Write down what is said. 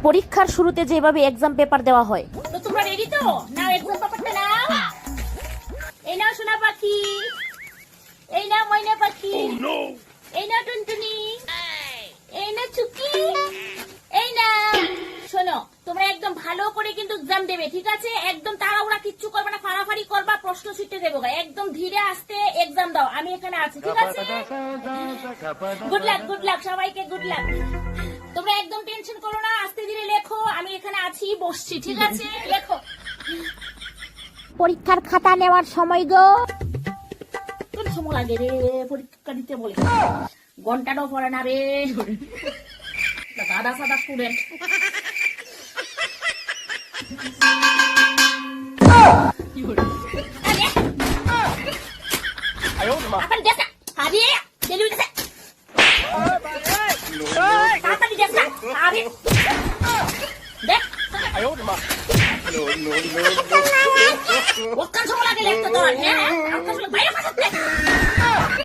পরীক্ষার শুরুতে যেভাবে এক্সাম পেপার দেওয়া হয়। তো তোমরা রেডি তো? নাও এক্সাম পেপারটা নাও। এই নাও সোনা পাখি, এই নাও ময়না পাখি, এই নাও টুনটুনি, এই নাও চুকি, এই নাও। শোনো, তোমরা একদম ভালো করে কিন্তু এক্সাম দেবে, ঠিক আছে? একদম তাড়াহুড়া কিচ্ছু করবে না, ফাড়াফাড়ি করবা, প্রশ্ন শিটে দেবো। একদম ধীরে আস্তে এক্সাম দাও, আমি এখানে আছি, ঠিক আছে? গুড লাক সবাইকে, গুড লাক। তোমরা একদম টেনশন করো না, আস্তে ধীরে লেখো, আমি এখানে আছি, বসছি, ঠিক আছে? লেখো। পরীক্ষার খাতা নেওয়ার সময় গো। কোন সময় লাগে রে পরীক্ষা দিতে বলে? ঘন্টাটাও পড়ে না রে, সাদা সাদা স্টুডেন্ট। দেখ